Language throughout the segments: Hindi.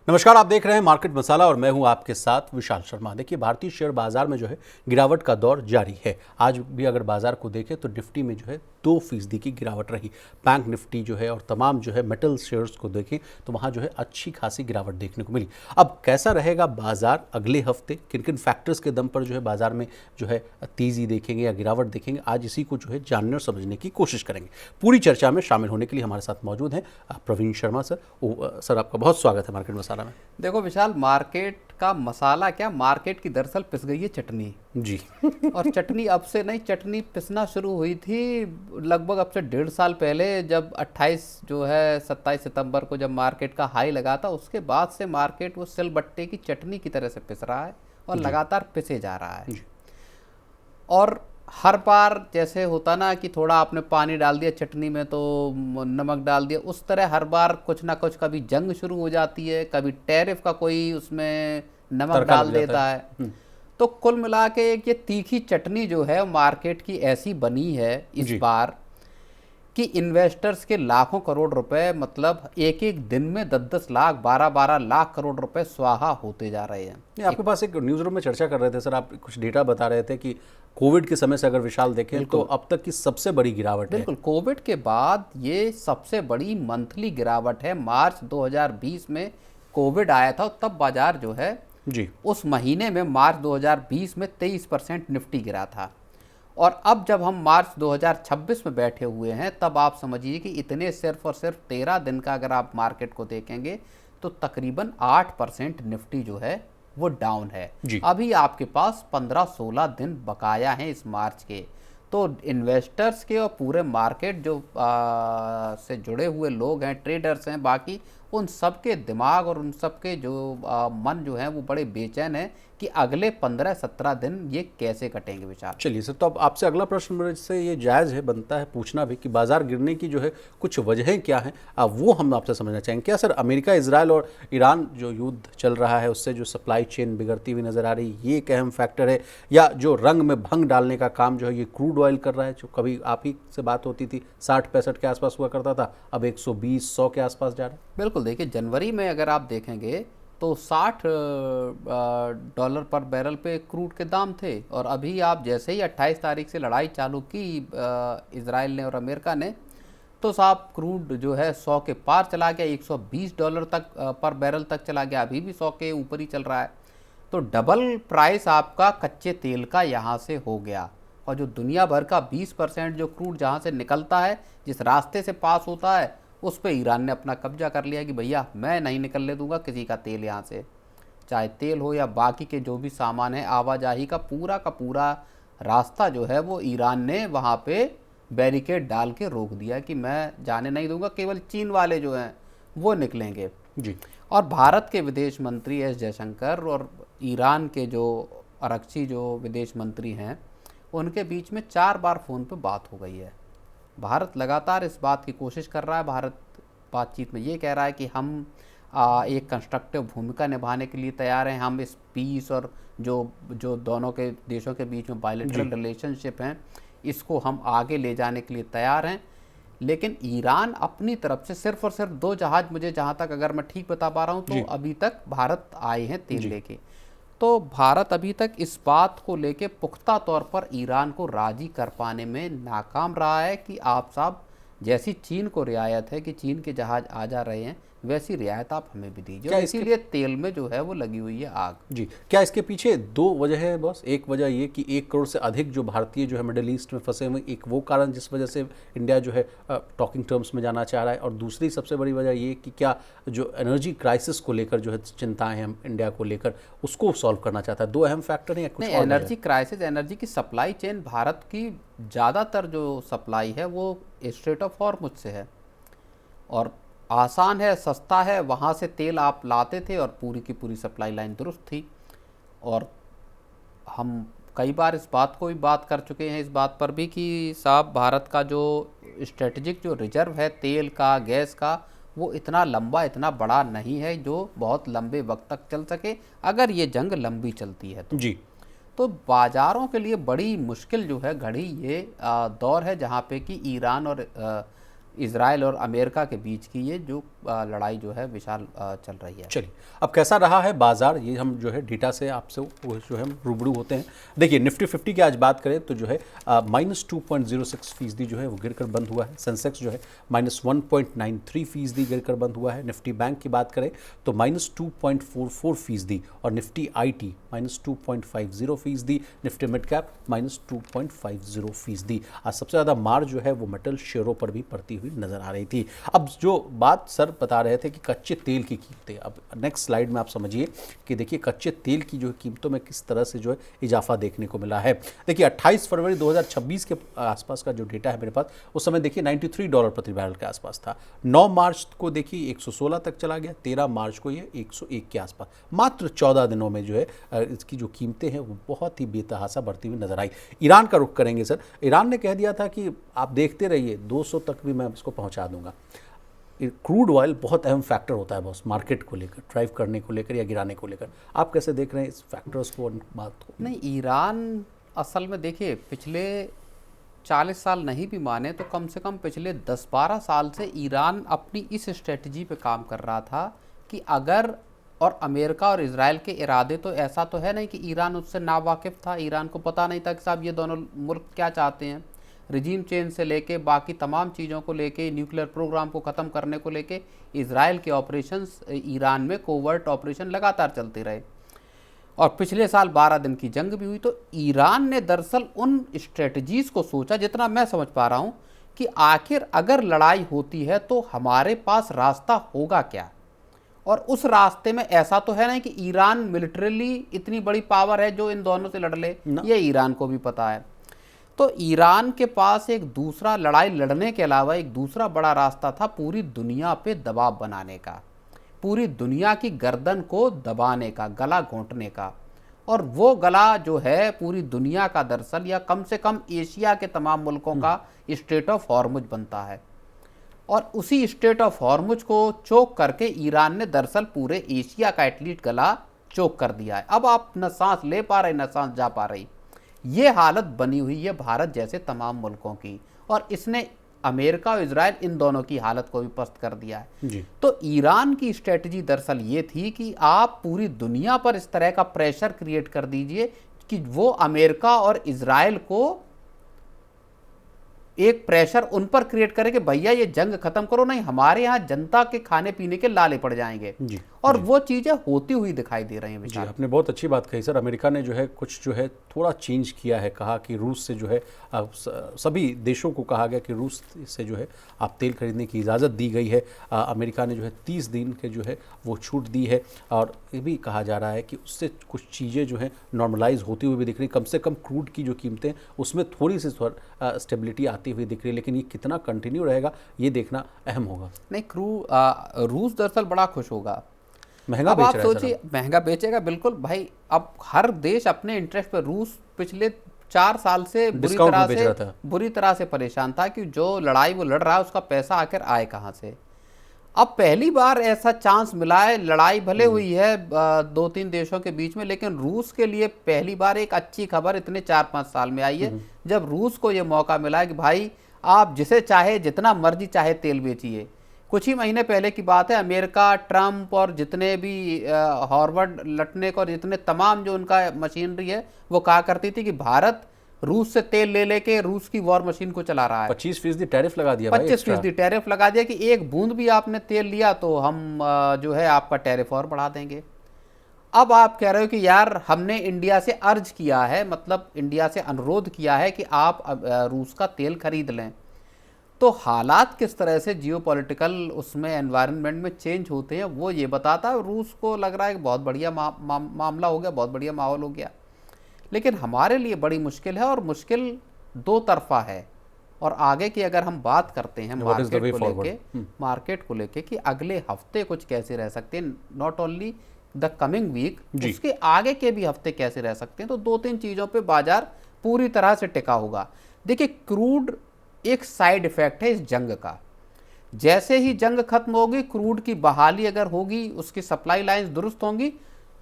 नमस्कार, आप देख रहे हैं मार्केट मसाला और मैं हूं आपके साथ विशाल शर्मा। देखिए, भारतीय शेयर बाजार में जो है गिरावट का दौर जारी है। आज भी अगर बाजार को देखें तो निफ्टी में जो है 2% की गिरावट रही। बैंक निफ्टी जो है और तमाम जो है मेटल शेयर्स को देखें तो वहां जो है अच्छी खासी गिरावट देखने को मिली। अब कैसा रहेगा बाजार अगले हफ्ते, किन किन फैक्टर्स के दम पर जो है बाजार में जो है तेजी देखेंगे या गिरावट देखेंगे, आज इसी को जो है जानने और समझने की कोशिश करेंगे। पूरी चर्चा में शामिल होने के लिए हमारे साथ मौजूद हैं प्रवीण शर्मा सर। सर, आपका बहुत स्वागत है मार्केट मसाला में। देखो विशाल, मार्केट का मसाला क्या, मार्केट की दरअसल पिस गई है चटनी जी। और चटनी अब से नहीं, चटनी पिसना शुरू हुई थी लगभग अब से 1.5 साल पहले, जब 27 सितंबर को जब मार्केट का हाई लगा था। उसके बाद से मार्केट वो सिलबट्टे की चटनी की तरह से पिस रहा है और लगातार पिसे जा रहा है। और हर बार जैसे होता ना कि थोड़ा आपने पानी डाल दिया चटनी में तो नमक डाल दिया, उस तरह हर बार कुछ ना कुछ, कभी जंग शुरू हो जाती है, कभी टैरिफ का कोई उसमें नमक डाल देता है। तो कुल मिला के ये तीखी चटनी जो है मार्केट की ऐसी बनी है इस बार कि इन्वेस्टर्स के लाखों करोड़ रुपए, मतलब एक एक दिन में 10-10 लाख 12-12 लाख करोड़ रुपए स्वाहा होते जा रहे हैं। आपके पास एक न्यूज़ रूम में चर्चा कर रहे थे सर, आप कुछ डेटा बता रहे थे कि कोविड के समय से अगर विशाल देखें तो अब तक की सबसे बड़ी गिरावट है। बिल्कुल, कोविड के बाद ये सबसे बड़ी मंथली गिरावट है। मार्च 2020 में कोविड आया था, तब बाजार जो है जी उस महीने में मार्च 2020 में 23% निफ्टी गिरा था। और अब जब हम मार्च 2026 में बैठे हुए हैं, तब आप समझिए कि इतने सिर्फ और सिर्फ 13 दिन का अगर आप मार्केट को देखेंगे तो तकरीबन 8% निफ्टी जो है वो डाउन है। अभी आपके पास 15-16 दिन बकाया हैं इस मार्च के। तो इन्वेस्टर्स के और पूरे मार्केट जो से जुड़े हुए लोग हैं, ट्रेडर्स हैं, बाकी उन सब के दिमाग और उन सब के जो मन जो है वो बड़े बेचैन है कि अगले 15-17 दिन ये कैसे कटेंगे विचार। चलिए सर, तो अब आपसे अगला प्रश्न मेरे से ये जायज़ है, बनता है पूछना भी कि बाजार गिरने की जो है कुछ वजहें क्या हैं, वो हम आपसे समझना चाहेंगे। क्या सर अमेरिका, इजराइल और ईरान जो युद्ध चल रहा है उससे जो सप्लाई चेन बिगड़ती हुई नज़र आ रही है, ये एक अहम फैक्टर है, या जो रंग में भंग डालने का काम जो है ये क्रूड ऑयल कर रहा है, जो कभी आप ही से बात होती थी 60-65 के आसपास हुआ करता था, अब 120-100 के आसपास जा रहा है। बिल्कुल, देखिए जनवरी में अगर आप देखेंगे तो $60 पर बैरल पे क्रूड के दाम थे, और अभी आप जैसे ही 28 तारीख से लड़ाई चालू की इजराइल ने और अमेरिका ने, तो साहब क्रूड जो है 100 के पार चला गया, $120 तक पर बैरल तक चला गया, अभी भी 100 के ऊपर ही चल रहा है। तो डबल प्राइस आपका कच्चे तेल का यहाँ से हो गया। और जो दुनिया भर का 20% जो क्रूड जहाँ से निकलता है, जिस रास्ते से पास होता है, उस पर ईरान ने अपना कब्जा कर लिया कि भैया मैं नहीं निकलने दूंगा किसी का तेल यहाँ से, चाहे तेल हो या बाकी के जो भी सामान है। आवाजाही का पूरा रास्ता जो है वो ईरान ने वहाँ पे बैरिकेड डाल के रोक दिया कि मैं जाने नहीं दूंगा, केवल चीन वाले जो हैं वो निकलेंगे जी। और भारत के विदेश मंत्री एस जयशंकर और ईरान के जो अरक्ची जो विदेश मंत्री हैं, उनके बीच में 4 बार फ़ोन पे बात हो गई है। भारत लगातार इस बात की कोशिश कर रहा है, भारत बातचीत में ये कह रहा है कि हम एक कंस्ट्रक्टिव भूमिका निभाने के लिए तैयार हैं, हम इस पीस और जो दोनों के देशों के बीच में बायलैटरल रिलेशनशिप हैं, इसको हम आगे ले जाने के लिए तैयार हैं। लेकिन ईरान अपनी तरफ से सिर्फ और सिर्फ 2 जहाज, मुझे जहाँ तक अगर मैं ठीक बता पा रहा हूँ तो अभी तक भारत आए हैं तेल लेके। तो भारत अभी तक इस बात को लेके पुख्ता तौर पर ईरान को राजी कर पाने में नाकाम रहा है कि आप साहब, जैसी चीन को रियायत है कि चीन के जहाज आ जा रहे हैं, वैसी रियायत आप हमें भी दीजिए, और इसीलिए तेल में जो है वो लगी हुई है आग जी। क्या इसके पीछे 2 वजह है बॉस? एक वजह ये कि 1 करोड़ से अधिक जो भारतीय जो है मिडिल ईस्ट में फंसे हुए, एक वो कारण जिस वजह से इंडिया जो है टॉकिंग टर्म्स में जाना चाह रहा है, और दूसरी सबसे बड़ी वजह ये कि क्या जो एनर्जी क्राइसिस को लेकर जो है चिंताएं हैं हम इंडिया को लेकर, उसको सॉल्व करना चाहता है। 2 अहम फैक्टर हैं या कुछ और? एनर्जी क्राइसिस, एनर्जी की सप्लाई चेन, भारत की ज़्यादातर जो सप्लाई है वो स्ट्रेट ऑफ हॉर्मुज़ से है, और आसान है, सस्ता है, वहाँ से तेल आप लाते थे और पूरी की पूरी सप्लाई लाइन दुरुस्त थी। और हम कई बार इस बात को भी बात कर चुके हैं, इस बात पर भी कि साहब भारत का जो स्ट्रेटजिक जो रिजर्व है तेल का, गैस का, वो इतना लंबा, इतना बड़ा नहीं है जो बहुत लंबे वक्त तक चल सके, अगर ये जंग लंबी चलती है तो जी। तो बाज़ारों के लिए बड़ी मुश्किल जो है घड़ी ये दौर है, जहाँ पे कि ईरान और इजराइल और अमेरिका के बीच की ये जो लड़ाई जो है विशाल चल रही है। चलिए, अब कैसा रहा है बाजार, ये हम जो है डेटा से आपसे वो जो है हम रूबरू होते हैं। देखिए निफ्टी 50 की आज बात करें तो जो है -2.06% जो है वो गिरकर बंद हुआ है। सेंसेक्स जो है -1.93% गिरकर बंद हुआ है। निफ्टी बैंक की बात करें तो -2.44% और Nifty IT -2.50%, Nifty mid cap -2.50%। आज सबसे ज़्यादा मार जो है वो मेटल शेयरों पर भी पड़ती हुई नजर आ रही थी। अब जो बात सर बता रहे थे कि कच्चे तेल की कीमतें, अब नेक्स्ट स्लाइड में आप समझिए कि देखिए कच्चे तेल की जो कीमतों में किस तरह से जो है इजाफा देखने को मिला है। देखिए 28 फरवरी 2026 के आसपास का जो डेटा है मेरे पास, उस समय देखिए $93 प्रति बैरल के आसपास था। 9 मार्च को देखिए 116 तक चला गया, 13 मार्च को ये 101 के आसपास। मात्र 14 दिनों में जो है इसकी जो कीमतें हैं वो बहुत ही बेतहासा बढ़ती हुई नजर आई। ईरान का रुख करेंगे सर। ईरान ने कह दिया था कि आप देखते रहिए 200 तक भी मैं इसको पहुंचा दूंगा। क्रूड ऑयल बहुत अहम फैक्टर होता है बॉस, मार्केट को लेकर, ड्राइव करने को लेकर या गिराने को लेकर। आप कैसे देख रहे हैं इस फैक्टर्स को, बात को? नहीं, ईरान असल में देखिए पिछले 40 साल नहीं भी माने तो कम से कम पिछले 10-12 साल से ईरान अपनी इस स्ट्रेटजी पे काम कर रहा था कि अगर, और अमेरिका और इजराइल के इरादे तो ऐसा तो है नहीं कि ईरान उससे नावाकिफ़ था। ईरान को पता नहीं था कि साहब ये दोनों मुल्क क्या चाहते हैं। रिजीम चेंज से लेके बाकी तमाम चीज़ों को लेके, न्यूक्लियर प्रोग्राम को ख़त्म करने को लेके इजराइल के ऑपरेशंस ईरान में कोवर्ट ऑपरेशन लगातार चलते रहे और पिछले साल 12 दिन की जंग भी हुई। तो ईरान ने दरअसल उन स्ट्रेटजीज़ को सोचा, जितना मैं समझ पा रहा हूँ, कि आखिर अगर लड़ाई होती है तो हमारे पास रास्ता होगा क्या। और उस रास्ते में ऐसा तो है नहीं कि ईरान मिलिट्रली इतनी बड़ी पावर है जो इन दोनों से लड़ ले, ये ईरान को भी पता है। तो ईरान के पास एक दूसरा, लड़ाई लड़ने के अलावा एक दूसरा बड़ा रास्ता था पूरी दुनिया पे दबाव बनाने का, पूरी दुनिया की गर्दन को दबाने का, गला घोंटने का। और वो गला जो है पूरी दुनिया का दरअसल, या कम से कम एशिया के तमाम मुल्कों का स्ट्रेट ऑफ हॉर्मुज बनता है। और उसी स्ट्रेट ऑफ हॉर्मुज को चोक करके ईरान ने दरअसल पूरे एशिया का एटलीस्ट गला चोक कर दिया है। अब आप न सांस ले पा रहे न सांस जा पा रही, ये हालत बनी हुई है भारत जैसे तमाम मुल्कों की। और इसने अमेरिका और इजराइल इन दोनों की हालत को भी पस्त कर दिया है जी। तो ईरान की स्ट्रेटजी दरअसल ये थी कि आप पूरी दुनिया पर इस तरह का प्रेशर क्रिएट कर दीजिए कि वो अमेरिका और इजराइल को एक प्रेशर उन पर क्रिएट करे कि भैया ये जंग खत्म करो, नहीं हमारे यहाँ जनता के खाने पीने के लाले पड़ जाएंगे। जी, और जी। वो चीज़ें होती हुई दिखाई दे रही हैं जी, विशाल। आपने बहुत अच्छी बात कही सर। अमेरिका ने जो है कुछ जो है थोड़ा चेंज किया है, कहा कि रूस से जो है सभी देशों को कहा गया कि रूस से जो है आप तेल खरीदने की इजाज़त दी गई है। अमेरिका ने जो है 30 दिन के जो है वो छूट दी है। और ये भी कहा जा रहा है कि उससे कुछ चीज़ें जो है नॉर्मलाइज होती हुई भी दिख रही, कम से कम क्रूड की जो कीमतें उसमें थोड़ी सी स्टेबिलिटी आती हुई दिख रही है। लेकिन ये कितना कंटिन्यू रहेगा ये देखना अहम होगा। नहीं, रूस दरअसल बड़ा खुश होगा। महंगा अब बेच आप रहा है सर। सोचिए, महंगा बेचेगा बिल्कुल भाई। अब हर देश अपने इंटरेस्ट पर, रूस पिछले 4 साल से डिस्काउंट में बेच रहा था। बुरी तरह से परेशान था कि जो लड़ाई वो लड़ रहा है उसका पैसा आखिर आए कहाँ से। अब पहली बार ऐसा चांस मिला है, लड़ाई भले हुई है 2-3 देशों के बीच में, लेकिन रूस के लिए पहली बार एक अच्छी खबर इतने 4-5 साल में आई है जब रूस को ये मौका मिला है कि भाई आप जिसे चाहे जितना मर्जी चाहे तेल बेचिए। कुछ ही महीने पहले की बात है, अमेरिका, ट्रंप और जितने भी हॉर्वर्ड लटनेक और जितने तमाम जो उनका मशीनरी है वो कहा करती थी कि भारत रूस से तेल ले लेके रूस की वॉर मशीन को चला रहा है। 25% टैरिफ लगा दिया, 25% टैरिफ लगा दिया कि एक बूंद भी आपने तेल लिया तो हम जो है आपका टैरिफ और बढ़ा देंगे। अब आप कह रहे हो कि यार हमने इंडिया से अर्ज किया है, मतलब इंडिया से अनुरोध किया है कि आप रूस का तेल खरीद लें। तो हालात किस तरह से जियोपॉलिटिकल उसमें एनवायरनमेंट में चेंज होते हैं वो ये बताता है। रूस को लग रहा है कि बहुत बढ़िया मामला हो गया, बहुत बढ़िया माहौल हो गया। लेकिन हमारे लिए बड़ी मुश्किल है, और मुश्किल दो तरफा है। और आगे की अगर हम बात करते हैं मार्केट को लेके कि अगले हफ्ते कुछ कैसे रह सकते हैं, not only the coming week, उसके आगे के भी हफ्ते कैसे रह सकते हैं, तो 2-3 चीज़ों पे बाजार पूरी तरह से टिका होगा। देखिए, क्रूड एक साइड इफेक्ट है इस जंग का। जैसे ही जंग खत्म होगी, क्रूड की बहाली अगर होगी, उसकी सप्लाई लाइंस दुरुस्त होंगी,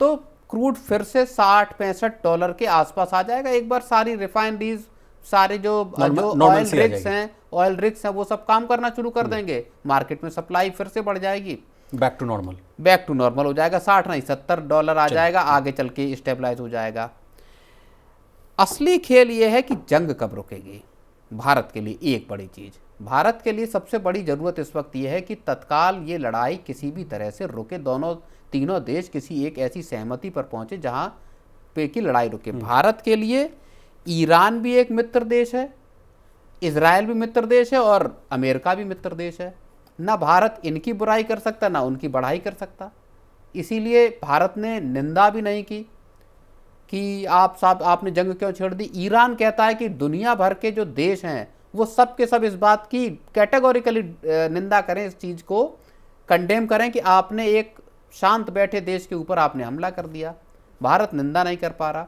तो क्रूड फिर से $60-65 के आसपास आ जाएगा। एक बार सारी रिफाइनरीज सारे जो Normalcy ऑयल आ रिग्स हैं वो सब काम करना शुरू कर देंगे, मार्केट में सप्लाई फिर से बढ़ जाएगी, बैक टू नॉर्मल हो जाएगा, 60 नहीं $70 आ जाएगा, आगे चल के स्टेबलाइज हो जाएगा। असली खेल ये है कि जंग कब रुकेगी। भारत के लिए एक बड़ी चीज़, भारत के लिए सबसे बड़ी ज़रूरत इस वक्त ये है कि तत्काल ये लड़ाई किसी भी तरह से रुके, तीनों देश किसी एक ऐसी सहमति पर पहुंचे जहां पे की लड़ाई रुके। भारत के लिए ईरान भी एक मित्र देश है, इजराइल भी मित्र देश है और अमेरिका भी मित्र देश है। ना भारत इनकी बुराई कर सकता ना उनकी बढ़ाई कर सकता। इसीलिए भारत ने निंदा भी नहीं की कि आप साहब आपने जंग क्यों छेड़ दी। ईरान कहता है कि दुनिया भर के जो देश हैं वो सब के सब इस बात की कैटेगोरिकली निंदा करें, इस चीज़ को कंडेम करें कि आपने एक शांत बैठे देश के ऊपर आपने हमला कर दिया। भारत निंदा नहीं कर पा रहा,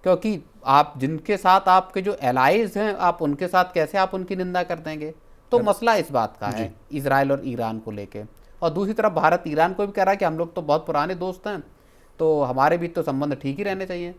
क्योंकि आप जिनके साथ आपके जो एलाइज हैं आप उनके साथ कैसे आप उनकी निंदा कर देंगे। तो मसला इस बात का है इजराइल और ईरान को लेके। और दूसरी तरफ भारत ईरान को भी कह रहा है कि हम लोग तो बहुत पुराने दोस्त हैं, तो हमारे बीच तो संबंध ठीक ही रहने चाहिए।